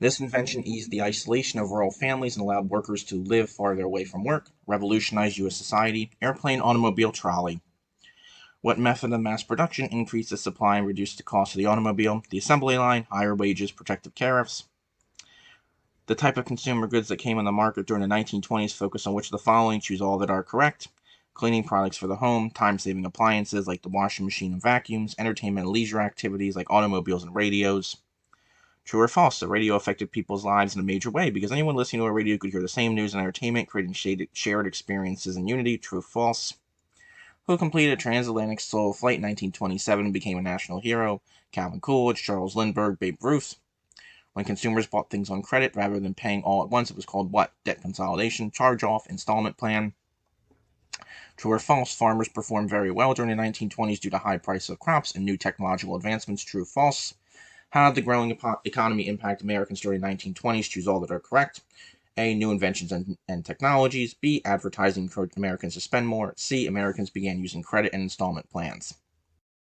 This invention eased the isolation of rural families and allowed workers to live farther away from work, revolutionized U.S. society. Airplane, automobile, trolley. What method of mass production increased the supply and reduced the cost of the automobile? The assembly line, higher wages, protective tariffs. The type of consumer goods that came on the market during the 1920s focus on which of the following. Choose all that are correct. Cleaning products for the home, time-saving appliances like the washing machine and vacuums, entertainment and leisure activities like automobiles and radios. True or false? The radio affected people's lives in a major way because anyone listening to a radio could hear the same news and entertainment, creating shared experiences and unity. True or false? Who completed a transatlantic solo flight in 1927 and became a national hero? Calvin Coolidge, Charles Lindbergh, Babe Ruth. When consumers bought things on credit rather than paying all at once, it was called what? Debt consolidation, charge-off, installment plan. True or false? Farmers performed very well during the 1920s due to high price of crops and new technological advancements. True or false? How did the growing economy impact Americans during the 1920s? Choose all that are correct. A. New inventions and technologies. B. Advertising encouraged Americans to spend more. C. Americans began using credit and installment plans.